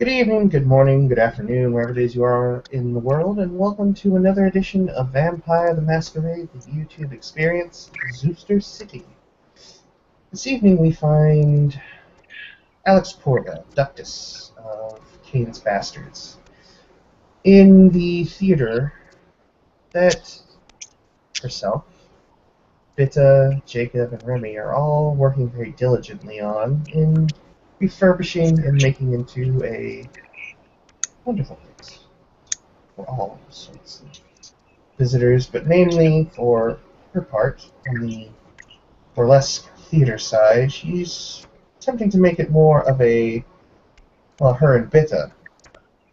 Good evening, good morning, good afternoon, wherever it is you are in the world, and welcome to another edition of Vampire the Masquerade, the YouTube experience, Zooster City. This evening we find Alex Porga, Ductus of Cain's Bastards, in the theater that herself, Bitta, Jacob, and Remy are all working very diligently on in refurbishing and making into a wonderful place for all sorts of visitors, but mainly for her part on the burlesque theater side. She's attempting to make it more of a, well, her and Bitta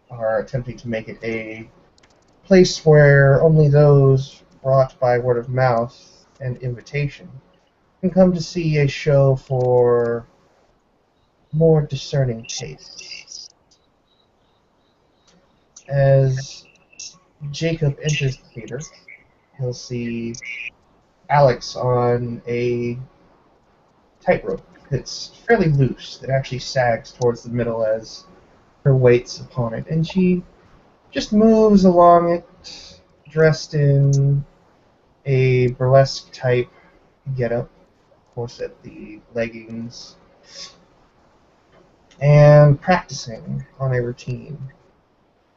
are attempting to make it a place where only those brought by word of mouth and invitation can come to see a show for more discerning tastes. As Jacob enters the theater, he'll see Alex on a tightrope. It's fairly loose. It actually sags towards the middle as her weight's upon it, and she just moves along it, dressed in a burlesque type getup, corset, the leggings, and practicing on a routine.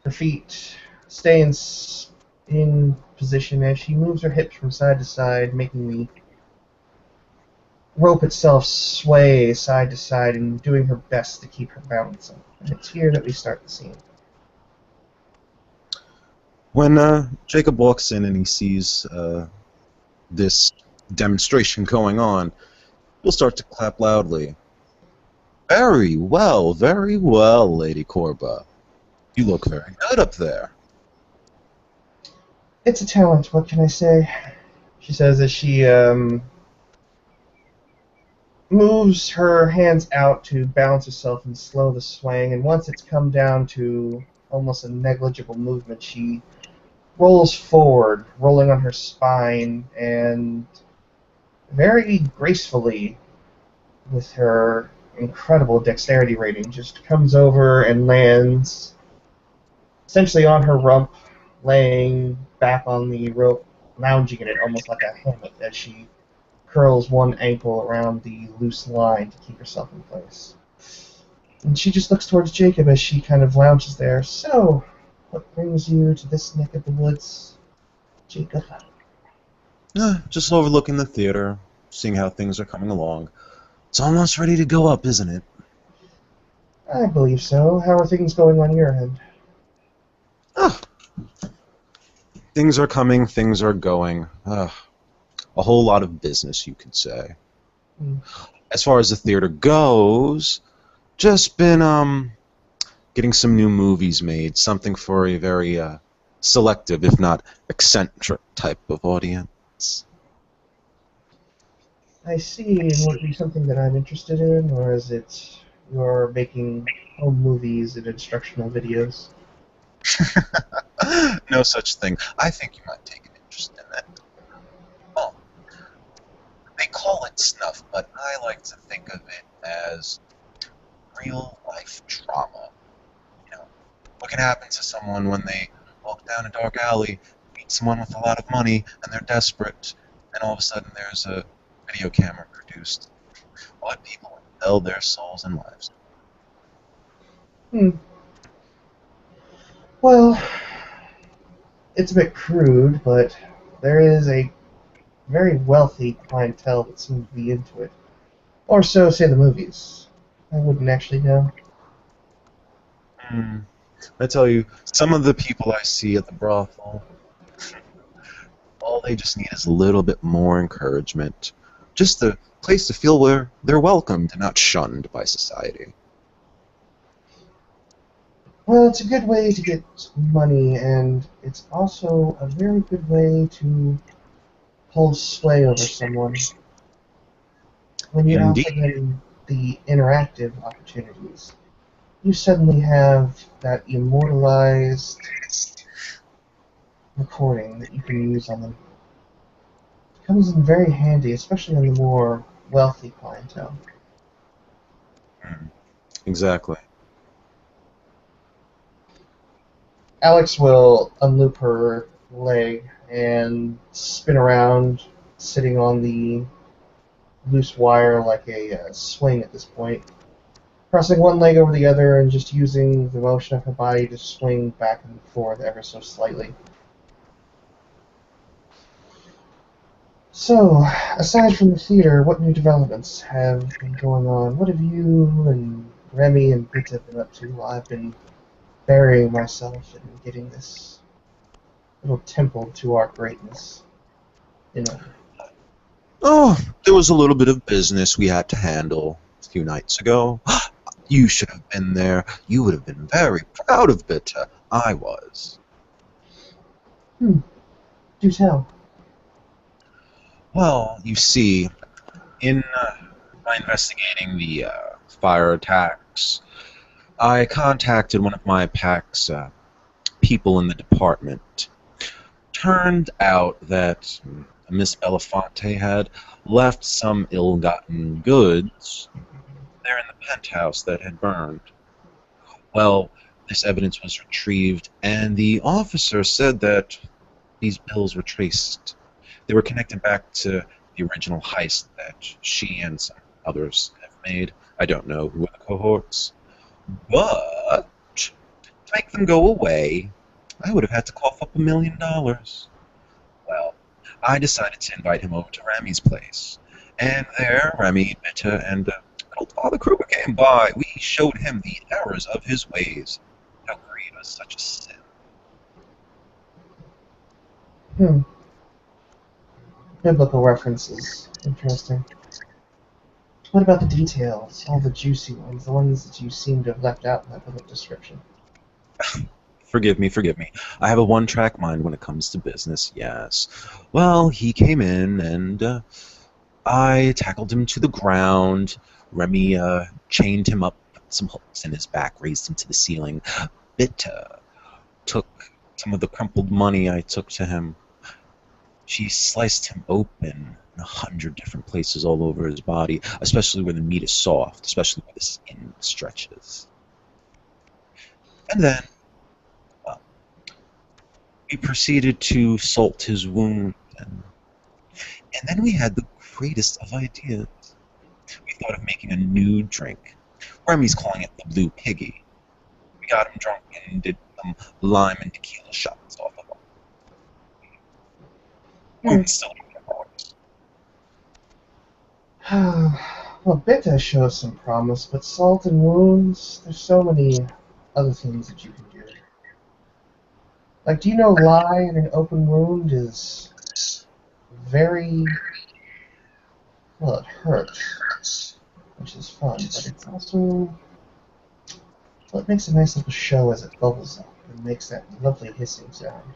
Her feet stay in position as she moves her hips from side to side, making the rope itself sway side to side and doing her best to keep her balance up. And it's here that we start the scene. When Jacob walks in and he sees this demonstration going on, he'll start to clap loudly. Very well, Lady Corba. You look very good up there. It's a talent, what can I say? She says as she moves her hands out to balance herself and slow the swing, and once it's come down to almost a negligible movement, she rolls forward, rolling on her spine, and very gracefully, with her incredible dexterity rating, just comes over and lands essentially on her rump, laying back on the rope, lounging in it almost like a hammock as she curls one ankle around the loose line to keep herself in place. And she just looks towards Jacob as she kind of lounges there. So, what brings you to this neck of the woods, Jacob? Just overlooking the theater, seeing how things are coming along. It's almost ready to go up, isn't it? I believe so. How are things going on your end? Things are coming, things are going. A whole lot of business, you could say. As far as the theater goes, just been getting some new movies made, something for a very selective, if not eccentric type of audience. I see. And would it be something that I'm interested in, or is it you're making home movies and instructional videos? No such thing. I think you might take an interest in it. Oh, they call it snuff, but I like to think of it as real-life drama. You know, what can happen to someone when they walk down a dark alley, meet someone with a lot of money, and they're desperate, and all of a sudden there's a video camera produced. What people sell their souls and lives. Well, it's a bit crude, but there is a very wealthy clientele that seems to be into it. Or so say the movies. I wouldn't actually know. I tell you, some of the people I see at the brothel, all they just need is a little bit more encouragement. Just a place to feel where they're welcomed and not shunned by society. Well, it's a good way to get money, and it's also a very good way to hold sway over someone. When you Indeed. offer them the interactive opportunities, you suddenly have that immortalized recording that you can use on them. It comes in very handy, especially on the more wealthy clientele. Exactly. Alex will unloop her leg and spin around, sitting on the loose wire like a swing at this point, crossing one leg over the other and just using the motion of her body to swing back and forth ever so slightly. So, aside from the theater, what new developments have been going on? What have you and Remy and Britta been up to while I've been burying myself and getting this little temple to our greatness in order? Oh, there was a little bit of business we had to handle a few nights ago. You should have been there. You would have been very proud of Bitta. I was. Do tell. Well, you see, in my investigating the fire attacks, I contacted one of my PAC's people in the department. Turned out that Miss Belafonte had left some ill-gotten goods there in the penthouse that had burned. Well, this evidence was retrieved, and the officer said that these bills were traced. They were connected back to the original heist that she and some others have made. I don't know who are the cohorts. But to make them go away, I would have had to cough up $1 million. Well, I decided to invite him over to Remy's place. And there, Remy, Bitta, and old Father Kruger came by. We showed him the errors of his ways. How greed was such a sin. Biblical references. Interesting. What about the details? All the juicy ones, the ones that you seem to have left out in that public description. Forgive me. I have a one-track mind when it comes to business, yes. Well, he came in, and I tackled him to the ground. Remy chained him up, put some hooks in his back, raised him to the ceiling. Bitta took some of the crumpled money I took to him. She sliced him open in 100 different places all over his body, especially where the meat is soft, especially where the skin stretches. And then we proceeded to salt his wound, and then we had the greatest of ideas. We thought of making a new drink. Remy's calling it the Blue Piggy. We got him drunk and did some lime and tequila shots off of him. We still don't get orders. Well, Bitta shows some promise, but salt and wounds, there's so many other things that you can do. Like, do you know lye in an open wound is very... well, it hurts, which is fun, but it's also... well, it makes a nice little show as it bubbles up and makes that lovely hissing sound.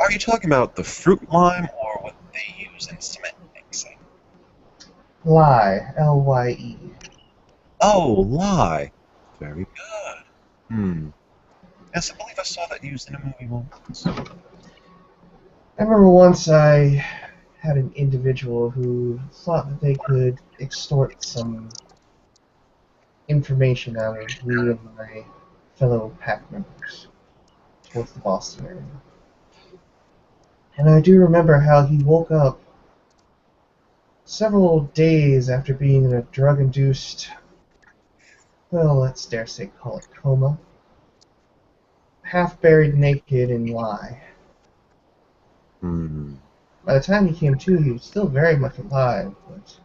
Are you talking about the fruit lime or what they use in cement mixing? Lye, L-Y-E. Oh, lye. Very good. Yes, I believe I saw that used in a movie once. I remember once I had an individual who thought that they could extort some information out of me and my fellow pack members towards the Boston area. And I do remember how he woke up several days after being in a drug-induced, well, let's dare say call it coma, half buried naked in lye. By the time he came to, he was still very much alive, but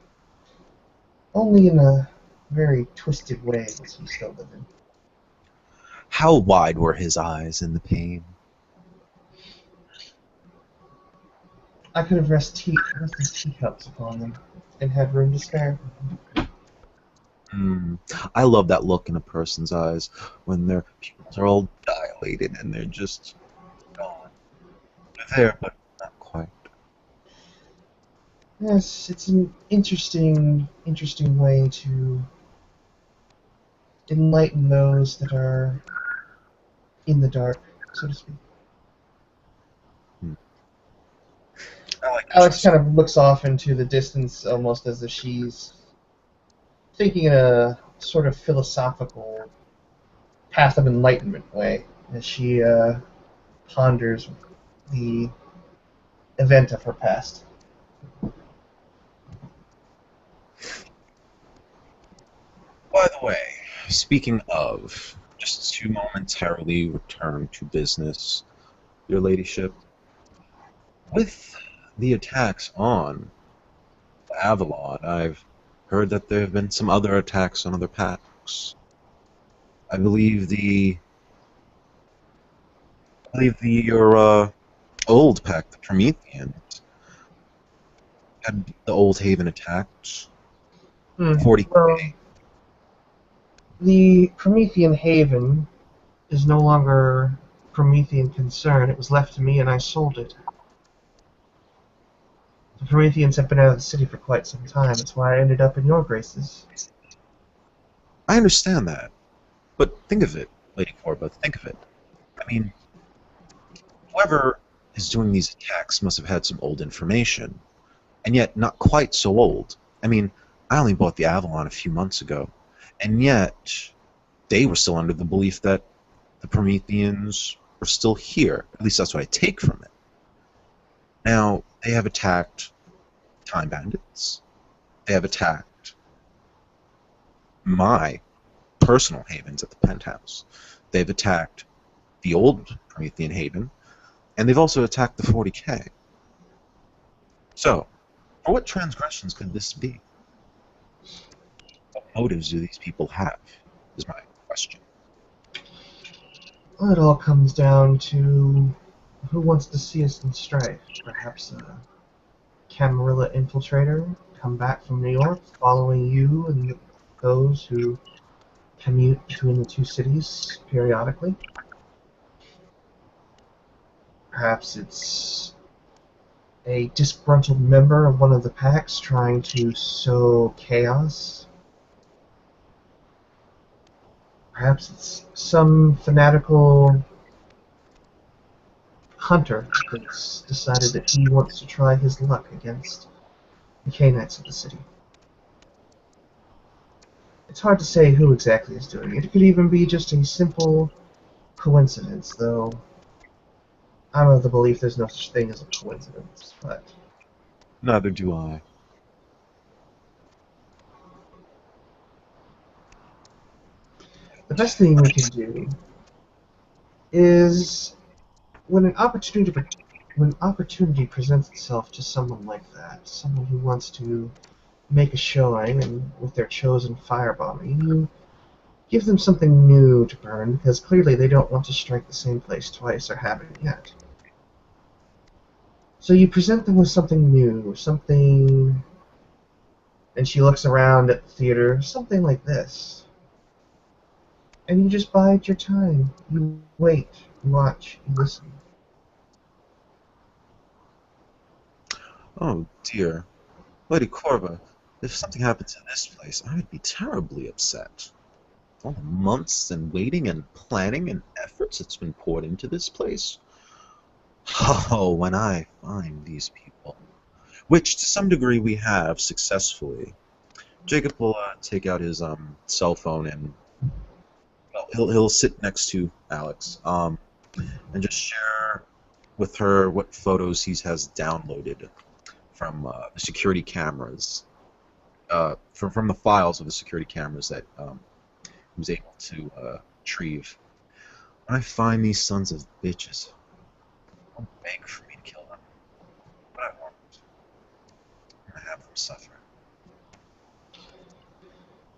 only in a very twisted way was he still living. How wide were his eyes in the pain? I could have rested teacups upon them and had room to spare. I love that look in a person's eyes when their pupils are all dilated and they're just gone. They're there, but not quite. Yes, it's an interesting way to enlighten those that are in the dark, so to speak. Alex kind of looks off into the distance almost as if she's thinking in a sort of philosophical path of enlightenment way as she ponders the event of her past. By the way, speaking of, just to momentarily return to business, your ladyship, with the attacks on Avalon, I've heard that there have been some other attacks on other packs. I believe your old pack, the Prometheans, had the Old Haven attacked. Hmm. 40. Well, the Promethean Haven is no longer Promethean concern. It was left to me and I sold it. The Prometheans have been out of the city for quite some time. That's why I ended up in your graces. I understand that, but think of it, Lady Corba, think of it. I mean, whoever is doing these attacks must have had some old information, and yet not quite so old. I mean, I only bought the Avalon a few months ago, and yet they were still under the belief that the Prometheans were still here. At least that's what I take from it. Now, they have attacked Time Bandits. They have attacked my personal havens at the penthouse. They've attacked the old Promethean haven, and they've also attacked the 40K. So, for what transgressions could this be? What motives do these people have, is my question. Well, it all comes down to who wants to see us in strife. Perhaps a Camarilla infiltrator come back from New York following you and those who commute between the two cities periodically. Perhaps it's a disgruntled member of one of the packs trying to sow chaos. Perhaps it's some fanatical hunter that's decided that he wants to try his luck against the K-Knights of the city. It's hard to say who exactly is doing it. It could even be just a simple coincidence, though I'm of the belief there's no such thing as a coincidence, but Neither do I. the best thing we can do is when opportunity presents itself to someone like that, someone who wants to make a showing and with their chosen firebombing, you give them something new to burn because clearly they don't want to strike the same place twice or haven't yet. So you present them with something new, something, and she looks around at the theater, something like this. And you just bide your time. You wait, you watch, you listen. Oh dear. Lady Corva, if something happened to this place, I would be terribly upset. All the months and waiting and planning and efforts that's been poured into this place. Oh, when I find these people, which to some degree we have successfully, Jacob will take out his cell phone and well, he'll sit next to Alex and just share with her what photos he has downloaded from the security cameras, from the files of the security cameras that he was able to retrieve. When I find these sons of bitches, don't beg for me to kill them, but I won't. I'm gonna have them suffer.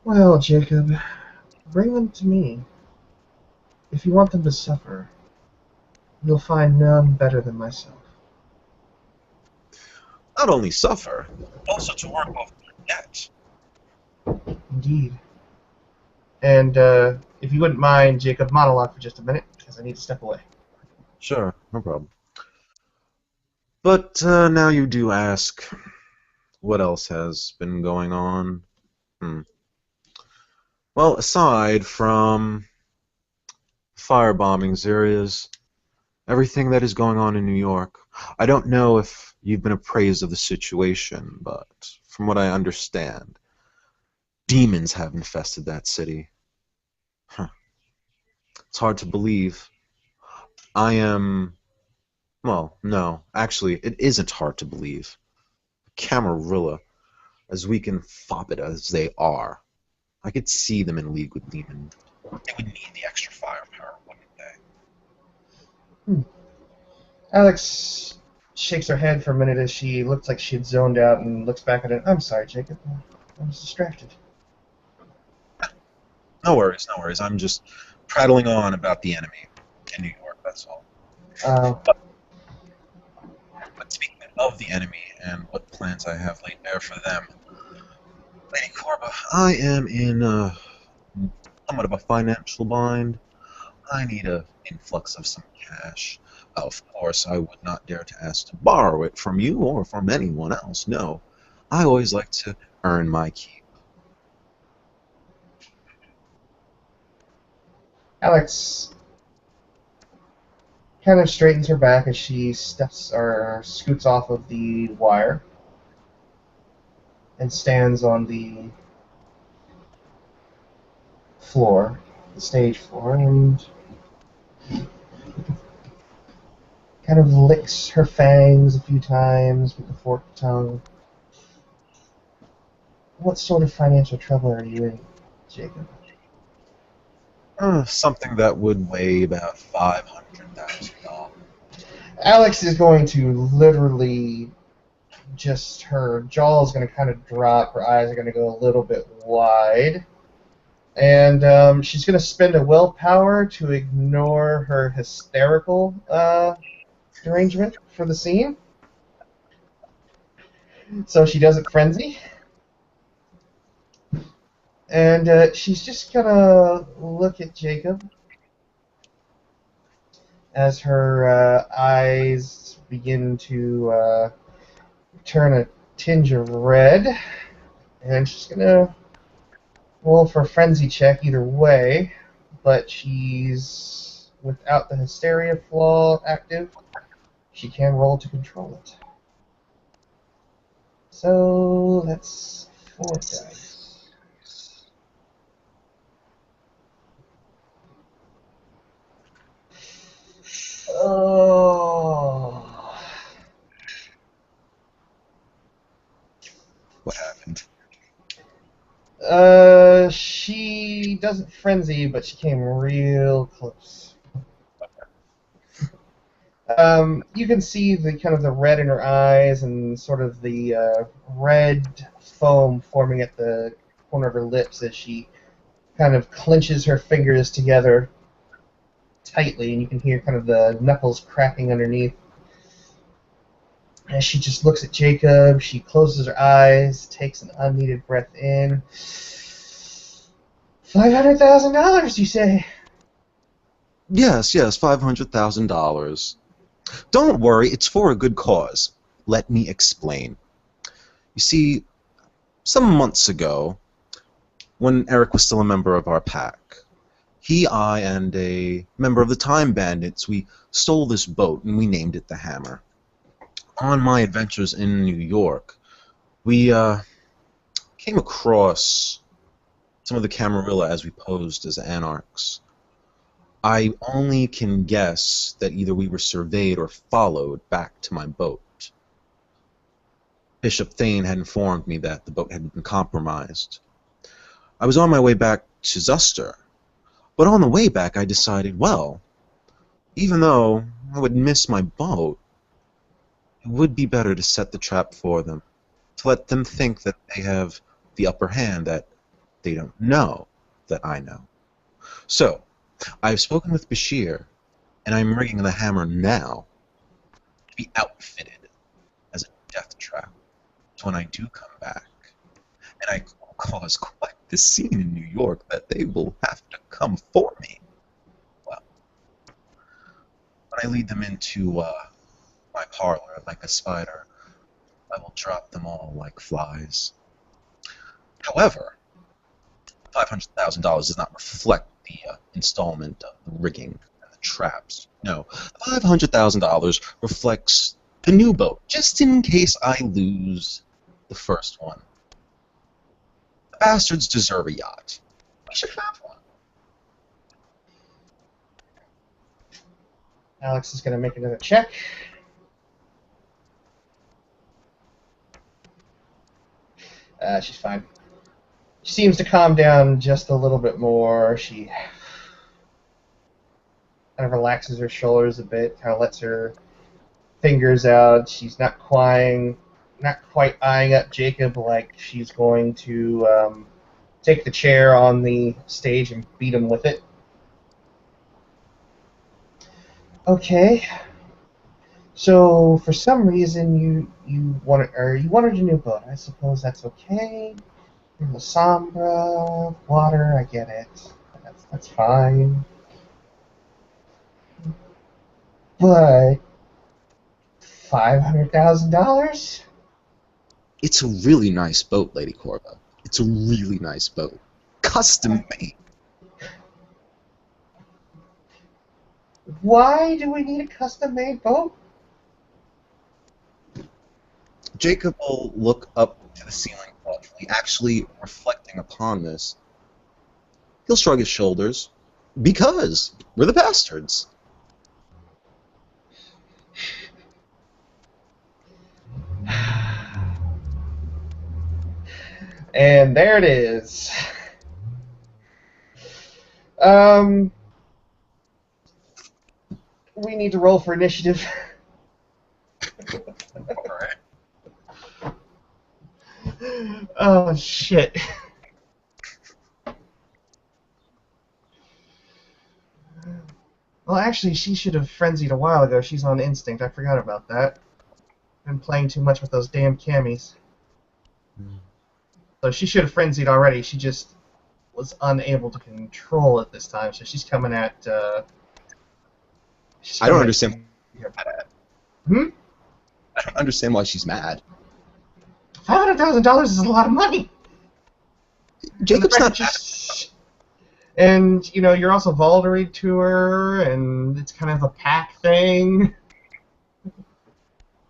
Well, Jacob, bring them to me. If you want them to suffer, you'll find none better than myself. Not only suffer, but also to work off their debt. Indeed. And if you wouldn't mind, Jacob, monologue for just a minute, because I need to step away. Sure, no problem. But now you do ask, what else has been going on? Well, aside from firebombings, there is everything that is going on in New York. I don't know if you've been appraised of the situation, but from what I understand, demons have infested that city. Huh. It's hard to believe. I am... Well, no. Actually, it isn't hard to believe. Camarilla, as weak and foppid as they are, I could see them in league with demons. They would need the extra firepower, wouldn't they? Alex shakes her head for a minute as she looks like she had zoned out and looks back at it. I'm sorry, Jacob. I was distracted. No worries, no worries. I'm just prattling on about the enemy in New York, that's all. But speaking of the enemy and what plans I have laid bare for them, Lady Corba, I am in somewhat of a financial bind. I need an influx of some cash. Of course, I would not dare to ask to borrow it from you or from anyone else. No, I always like to earn my keep. Alex kind of straightens her back as she steps or scoots off of the wire and stands on the floor, the stage floor, and kind of licks her fangs a few times with the forked tongue. What sort of financial trouble are you in, Jacob? Something that would weigh about $500,000. Alex is going to literally just, her jaw is going to kind of drop, her eyes are going to go a little bit wide, and she's going to spend a willpower to ignore her hysterical derangement for the scene. So she doesn't frenzy. And she's just going to look at Jacob as her eyes begin to turn a tinge of red. And she's going to roll for a frenzy check either way, but she's without the hysteria flaw active. She can roll to control it. So that's 4 dice. Oh. What happened? She doesn't frenzy, but she came real close. You can see the kind of the red in her eyes and sort of the red foam forming at the corner of her lips as she kind of clenches her fingers together tightly, and you can hear kind of the knuckles cracking underneath. As she just looks at Jacob, she closes her eyes, takes an unneeded breath in. $500,000, you say? Yes, $500,000. Don't worry, it's for a good cause. Let me explain. You see, some months ago, when Eric was still a member of our pack, he, I, and a member of the Time Bandits, we stole this boat and we named it the Hammer. On my adventures in New York, we came across some of the Camarilla as we posed as anarchs. I only can guess that either we were surveyed or followed back to my boat. Bishop Thane had informed me that the boat had been compromised. I was on my way back to Zuster, but on the way back I decided, well, even though I would miss my boat, it would be better to set the trap for them, to let them think that they have the upper hand, that they don't know that I know. So, I've spoken with Bashir, and I'm rigging the Hammer now to be outfitted as a death trap. So when I do come back, and I cause quite the scene in New York that they will have to come for me, well, when I lead them into my parlor like a spider, I will drop them all like flies. However, $500,000 does not reflect the installment of the rigging and the traps. No, $500,000 reflects the new boat, just in case I lose the first one. The bastards deserve a yacht. We should have one. Alex is going to make another check. She's fine. She seems to calm down just a little bit more. She kind of relaxes her shoulders a bit, kind of lets her fingers out. She's not quite eyeing up Jacob like she's going to take the chair on the stage and beat him with it. Okay. So for some reason you wanted a new boat. I suppose that's okay. La Sombra, water, I get it. That's fine. But $500,000? It's a really nice boat, Lady Corva. It's a really nice boat. Custom made. Why do we need a custom-made boat? Jacob will look up to the ceiling thoughtfully, actually reflecting upon this. He'll shrug his shoulders. Because we're the bastards. And there it is. We need to roll for initiative. Alright. Oh, shit. Well, actually, she should have frenzied a while ago. She's on instinct. I forgot about that. Been playing too much with those damn camis. So she should have frenzied already. She just was unable to control it this time. So she's coming at... I don't understand. Hmm? I don't understand why she's mad. $500,000 is a lot of money. Jacob's not. And you know, you're also Valderied to her, and it's kind of a pack thing. Well,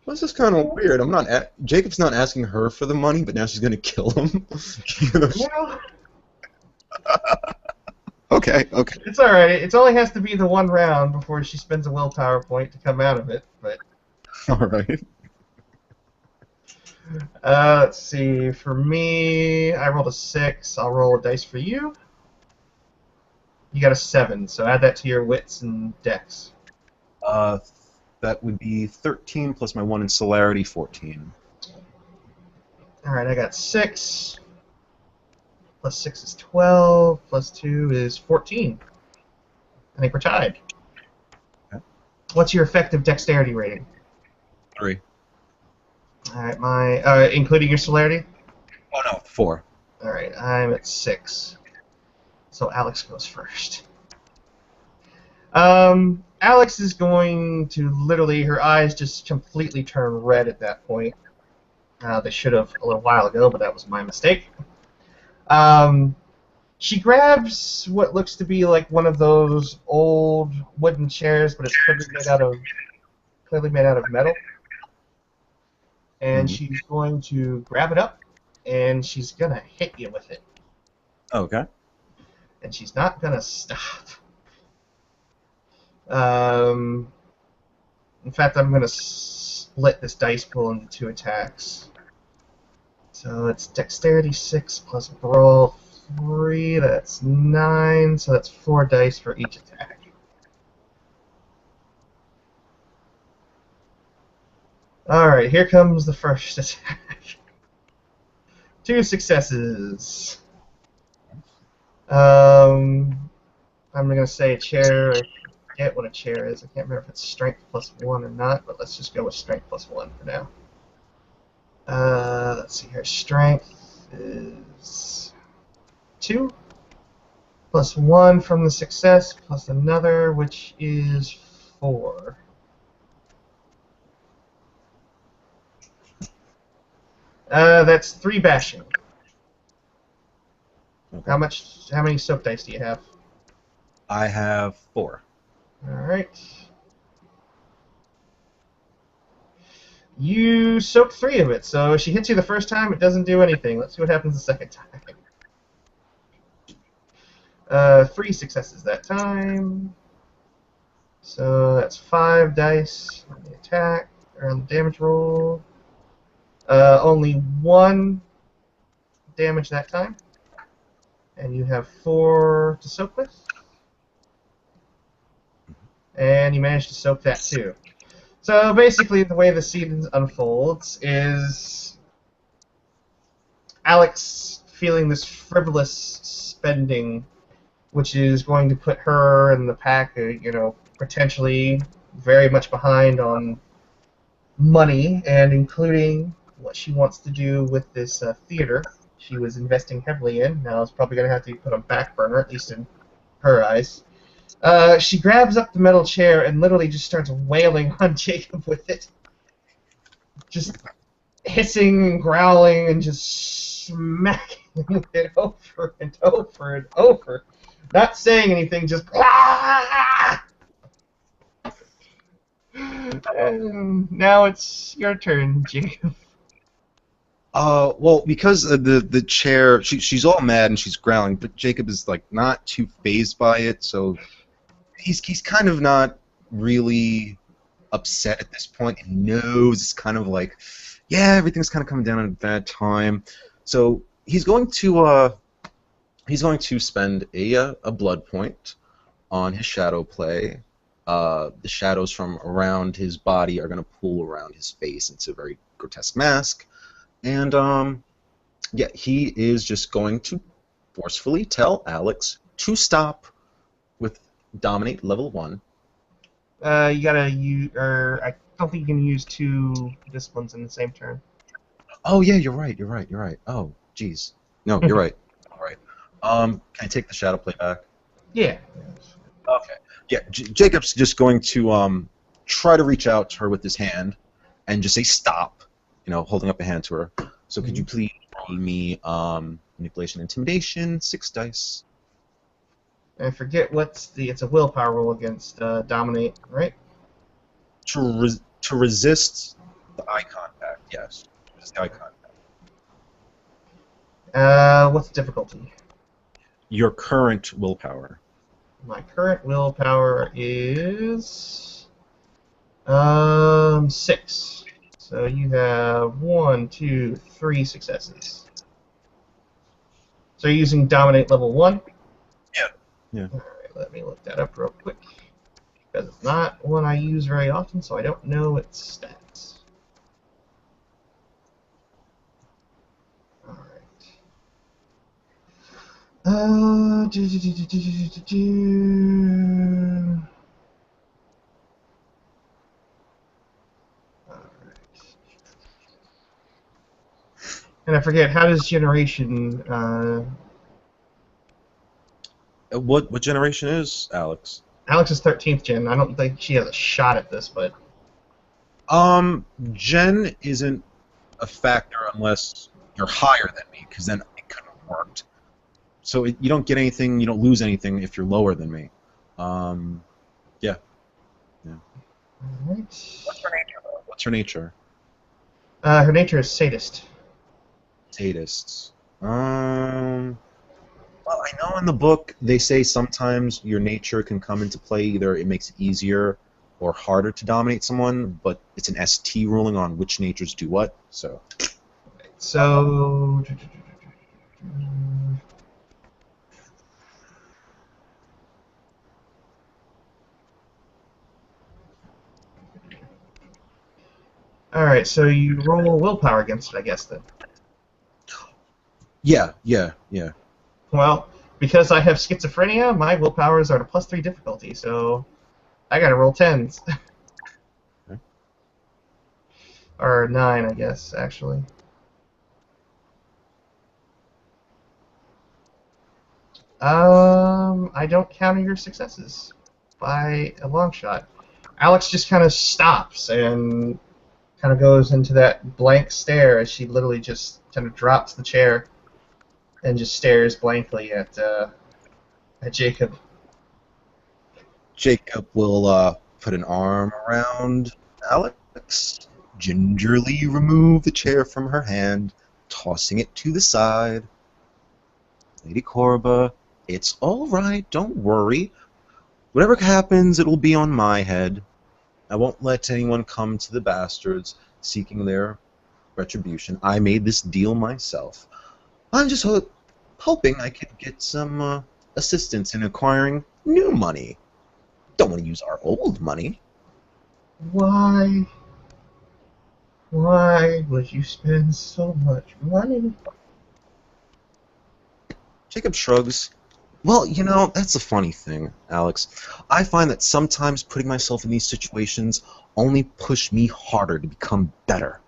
this is kind of weird. I'm not. Jacob's not asking her for the money, but now she's gonna kill him. Well, Okay. it's all right. It only has to be the one round before she spends a willpower point to come out of it. But All right. let's see. For me, I rolled a 6. I'll roll a dice for you. You got a 7, so add that to your wits and dex. That would be 13 plus my 1 in celerity, 14. All right, I got 6. Plus 6 is 12. Plus 2 is 14. I think we're tied. Okay. What's your effective dexterity rating? 3. All right, my including your celerity. Oh no. 4. All right, I'm at 6. So Alex goes first. Alex is going to literally, her eyes just completely turn red at that point. They should have a little while ago, but that was my mistake. She grabs what looks to be like one of those old wooden chairs, but it's clearly made out of metal. And she's going to grab it up, and she's going to hit you with it. Okay. And she's not going to stop. In fact, I'm going to split this dice pool into 2 attacks. So it's dexterity 6 plus brawl 3, that's 9, so that's 4 dice for each attack. Alright, here comes the first attack. 2 successes. I'm going to say a chair. I forget what a chair is. I can't remember if it's strength plus 1 or not, but let's just go with strength plus 1 for now. Let's see here. Strength is 2 plus 1 from the success plus another, which is 4. That's 3 bashing. Okay. How many soap dice do you have? I have 4. Alright. You soaked 3 of it, so if she hits you the first time, it doesn't do anything. Let's see what happens the second time. 3 successes that time. So that's 5 dice on the attack, or on the damage roll. Only 1 damage that time. And you have 4 to soak with. And you managed to soak that too. So basically, the way the scene unfolds is Alex feeling this frivolous spending, which is going to put her and the pack, potentially very much behind on money, and including what she wants to do with this theater she was investing heavily in. Now it's probably going to have to be put on back burner, at least in her eyes. She grabs up the metal chair and literally just starts wailing on Jacob with it. Just hissing and growling and just smacking it over and over and over. Not saying anything, just... And now it's your turn, Jacob. Well, because the chair, she's all mad and she's growling, but Jacob is like not too fazed by it, so he's kind of not really upset at this point. He knows it's kind of like, yeah, everything's kind of coming down at a bad time, so he's going to spend a blood point on his shadow play. The shadows from around his body are going to pool around his face into a very grotesque mask. And, yeah, he is just going to forcefully tell Alex to stop with Dominate level 1. You gotta use, or I don't think you can use 2 disciplines in the same turn. Oh, yeah, you're right. Oh, jeez. No, you're right. All right. Can I take the shadow play back? Yeah. Okay. Yeah, Jacob's just going to try to reach out to her with his hand and just say stop, holding up a hand to her. So could you please roll me manipulation, intimidation, 6 dice? I forget it's a willpower roll against Dominate, right? To resist the eye contact, yes. Resist the eye contact. What's the difficulty? Your current willpower. My current willpower is 6. So you have 1, 2, 3 successes. So you're using Dominate level 1? Yeah. Alright, let me look that up real quick. Because it's not one I use very often, so I don't know its stats. Alright. And I forget, how does generation... What generation is Alex? Alex is 13th gen. I don't think she has a shot at this, but... Gen isn't a factor unless you're higher than me, because then it couldn't have worked. So you don't get anything, you don't lose anything if you're lower than me. Yeah. Alright. What's her nature, though? What's her nature? Her nature is sadist. Sadists. Well, I know in the book they say sometimes your nature can come into play. Either it makes it easier or harder to dominate someone, but it's an ST ruling on which natures do what. So. So. Alright, so you roll willpower against it, I guess, then. Yeah. Well, because I have schizophrenia, my willpowers are at a +3 difficulty, so I gotta roll 10s. Okay. Or 9, I guess, actually. I don't counter your successes by a long shot. Alex just kind of stops and kind of goes into that blank stare as she literally just kind of drops the chair and just stares blankly at Jacob. Jacob will put an arm around Alex, gingerly remove the chair from her hand, tossing it to the side. Lady Korba, it's all right, don't worry. Whatever happens, it'll be on my head. I won't let anyone come to the bastards seeking their retribution. I made this deal myself. I'm just hoping I could get some assistance in acquiring new money. Don't want to use our old money. Why? Why would you spend so much money? Jacob shrugs. Well, that's the funny thing, Alex. I find that sometimes putting myself in these situations only push me harder to become better.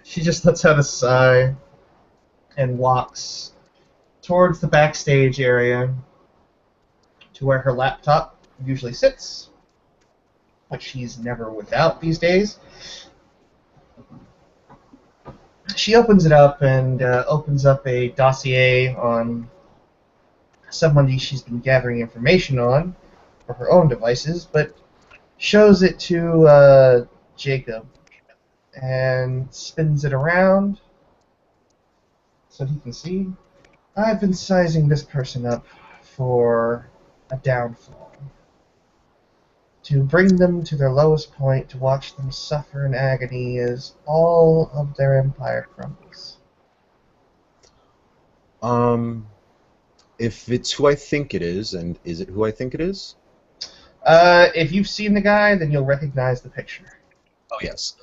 She just lets out a sigh and walks towards the backstage area to where her laptop usually sits, which she's never without these days. She opens it up and opens up a dossier on somebody she's been gathering information on for her own devices, but shows it to Jacob and spins it around so he can see. I've been sizing this person up for a downfall. To bring them to their lowest point, to watch them suffer in agony as all of their empire crumbles. If it's who I think it is, and is it who I think it is? If you've seen the guy, then you'll recognize the picture. Oh, yes.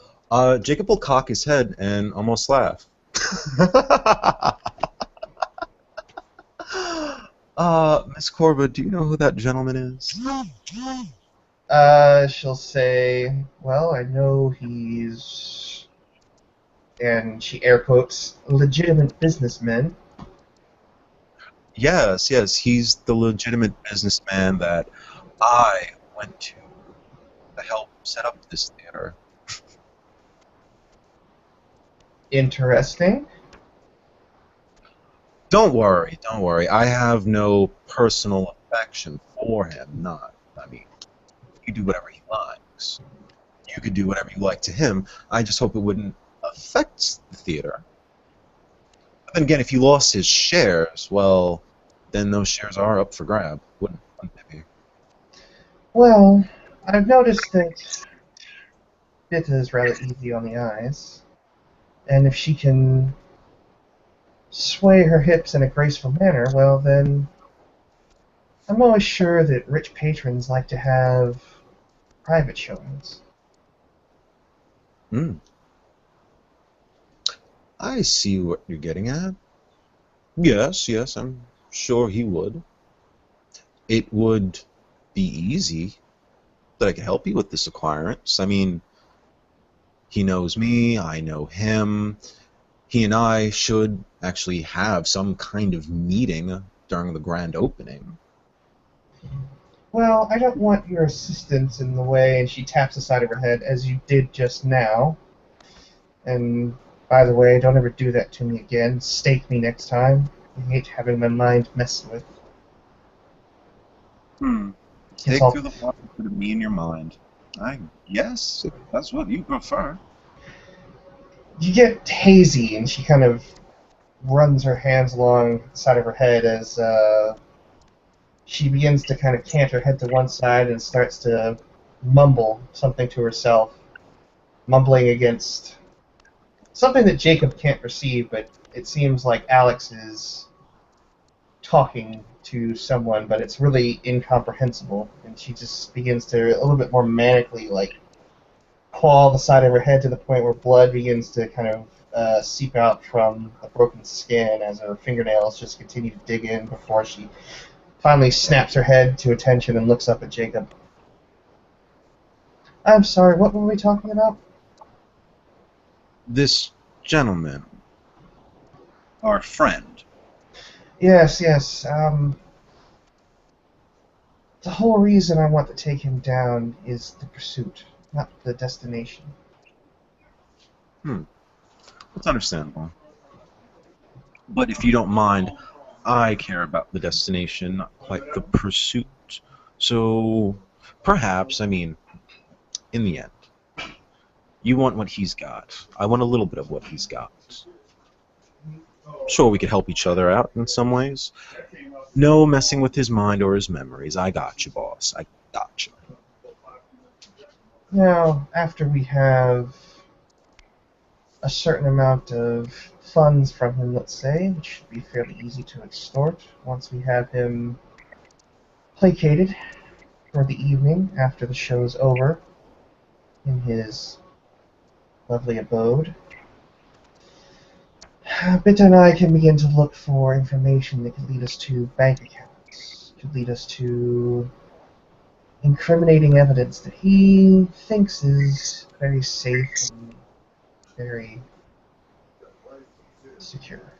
Jacob will cock his head and almost laugh. Miss Corba, do you know who that gentleman is? She'll say, well, I know he's, and she air quotes, legitimate businessman. Yes, he's the legitimate businessman that I went to help set up this theater. Interesting. Don't worry. I have no personal affection for him. You do whatever he likes. You could do whatever you like to him. I just hope it wouldn't affect the theater. But then again, if he lost his shares, well, then those shares are up for grab, wouldn't they be? Well, I've noticed that Bita is rather easy on the eyes, and if she can sway her hips in a graceful manner, well then, I'm always sure that rich patrons like to have private showings. I see what you're getting at. Yes, I'm sure he would. It would be easy that I could help you with this acquirance. I mean, he knows me, I know him. He and I should actually have some kind of meeting during the grand opening. Well, I don't want your assistance in the way, and she taps the side of her head, as you did just now. And, by the way, don't ever do that to me again. Stake me next time. I hate having my mind messed with. Take through the water to me in your mind. Yes, if that's what you prefer. You get hazy, and she kind of runs her hands along the side of her head as she begins to kind of cant her head to one side and starts to mumble something to herself, mumbling against something that Jacob can't perceive, but it seems like Alex is talking to someone, but it's really incomprehensible, and she just begins to a little bit more manically, claw the side of her head to the point where blood begins to kind of seep out from the broken skin as her fingernails just continue to dig in before she finally snaps her head to attention and looks up at Jacob. I'm sorry, what were we talking about? This gentleman, our friend. Yes. The whole reason I want to take him down is the pursuit, not the destination. That's understandable. But if you don't mind, I care about the destination, not quite the pursuit. So, perhaps, in the end, you want what he's got. I want a little bit of what he's got. Sure, we could help each other out in some ways. No messing with his mind or his memories. I got you, boss. I got you. Now, after we have a certain amount of funds from him, let's say, which should be fairly easy to extort, once we have him placated for the evening after the show's over in his lovely abode, Bit and I can begin to look for information that could lead us to bank accounts, could lead us to incriminating evidence that he thinks is very safe and very secure.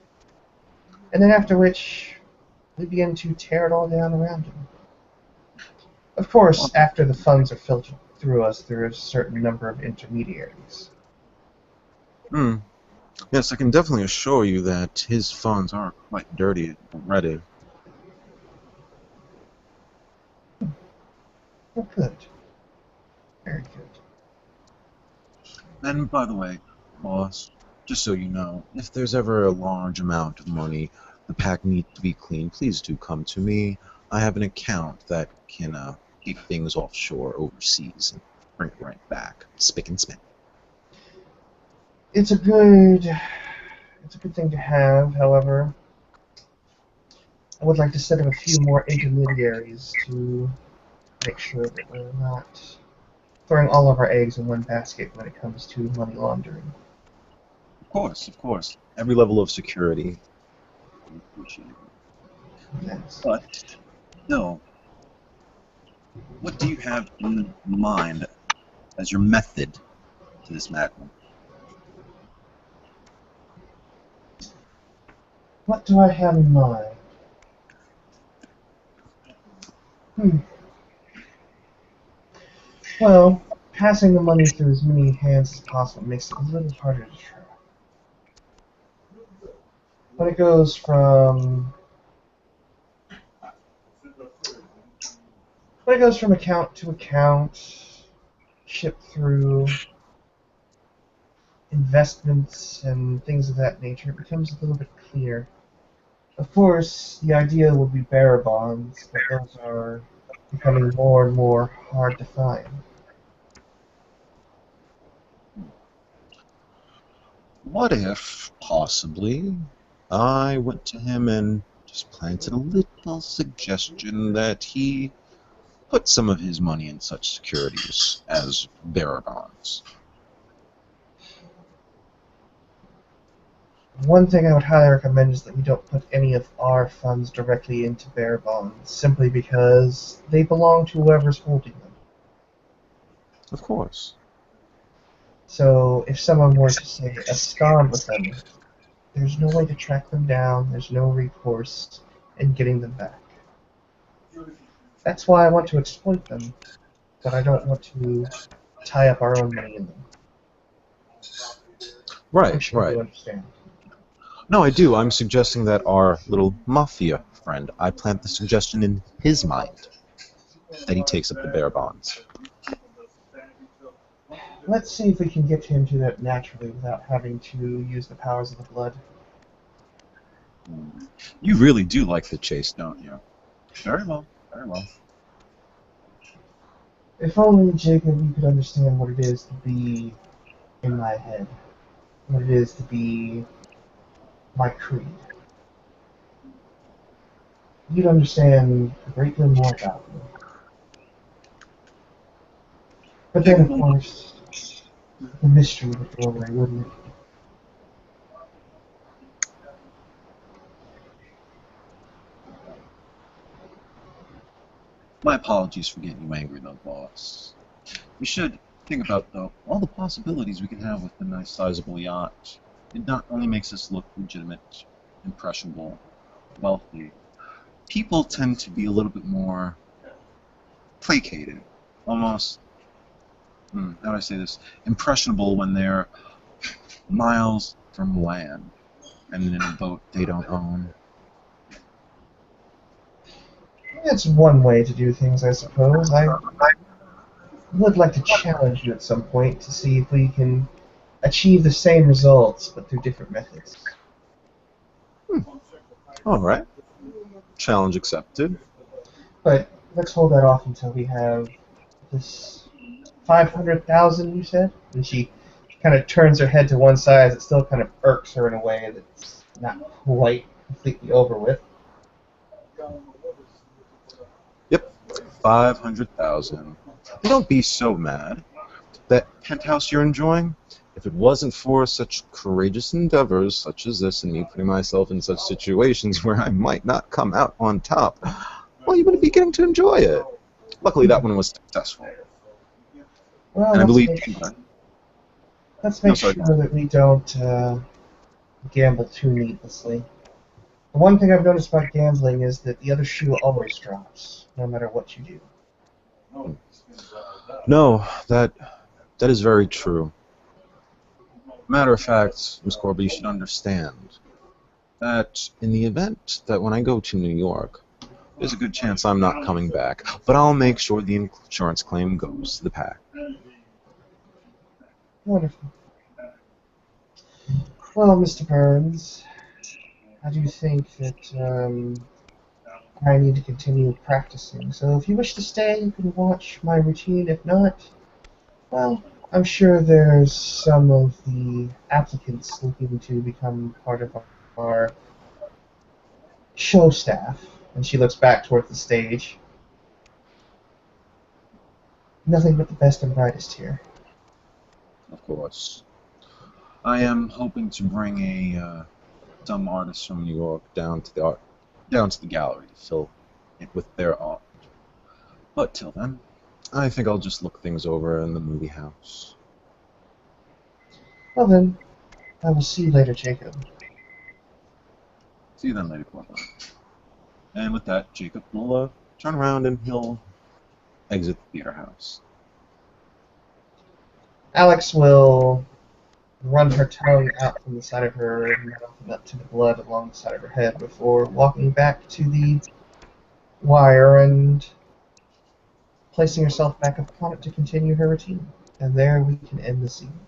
And then after which, we begin to tear it all down around him. Of course, after the funds are filtered through us through a certain number of intermediaries. Hmm. Yes, I can definitely assure you that his funds are quite dirty already. Oh, good. Very good. And by the way, boss, just so you know, if there's ever a large amount of money the pack needs to be cleaned, please do come to me. I have an account that can keep things offshore overseas and bring it right back, spick and span. It's a good thing to have, however. I would like to set up a few more intermediaries to make sure that we're not throwing all of our eggs in one basket when it comes to money laundering. Of course, of course. Every level of security. Yes. But, no. What do you have in mind as your method to this madness? What do I have in mind? Well, passing the money through as many hands as possible makes it a little harder to track. When it goes from account to account, shipped through investments and things of that nature, it becomes a little bit clearer. Of course, the idea would be bearer bonds, but those are becoming more and more hard to find. What if, possibly, I went to him and just planted a little suggestion that he put some of his money in such securities as bearer bonds? One thing I would highly recommend is that we don't put any of our funds directly into bearer bonds, simply because they belong to whoever's holding them. Of course. So if someone were to, say, abscond with them, there's no way to track them down, there's no recourse in getting them back. That's why I want to exploit them, but I don't want to tie up our own money in them. I'm Right, sure right. you understand. No, I do. I'm suggesting that our little mafia friend, I plant the suggestion in his mind that he takes up the bearer bonds. Let's see if we can get him to that naturally without having to use the powers of the blood. You really do like the chase, don't you? Very well, very well. If only, Jacob, you could understand what it is to be in my head. What it is to be my creed. You'd understand a great deal more about me. But then, of course, the mystery would go away, wouldn't it? My apologies for getting you angry, though, boss. You should think about, though, all the possibilities we can have with a nice sizable yacht. It not only makes us look legitimate, impressionable, wealthy. People tend to be a little bit more placated, almost, how do I say this, impressionable when they're miles from land and in a boat they don't own. It's one way to do things, I suppose. I would like to challenge you at some point to see if we can achieve the same results, but through different methods. All right. Challenge accepted. But let's hold that off until we have this 500,000, you said? And she kind of turns her head to one side as it still kind of irks her in a way that's not quite completely over with. Yep, 500,000. Don't be so mad. That penthouse you're enjoying, if it wasn't for such courageous endeavors such as this and me putting myself in such situations where I might not come out on top, well, you wouldn't be getting to enjoy it. Luckily, that one was successful. Well, And I believe let's make sorry. sure that we don't gamble too needlessly. The one thing I've noticed about gambling is that the other shoe always drops, no matter what you do. No, that is very true. Matter of fact, Miss Corby, you should understand that in the event that when I go to New York, there's a good chance I'm not coming back, but I'll make sure the insurance claim goes to the pack. Wonderful. Well, Mr. Burns, I do think that I need to continue practicing. So if you wish to stay, you can watch my routine. If not, well, I'm sure there's some of the applicants looking to become part of our show staff. And she looks back toward the stage. Nothing but the best and brightest here. Of course. I am hoping to bring some artists from New York down to the gallery to fill it with their art. But till then, I think I'll just look things over in the movie house. Well then, I will see you later, Jacob. See you then, Lady Portland. And with that, Jacob will turn around and he'll exit the theater house. Alex will run her tongue out from the side of her mouth and up to the blood along the side of her head before walking back to the wire and placing herself back upon it to continue her routine. And there we can end the scene.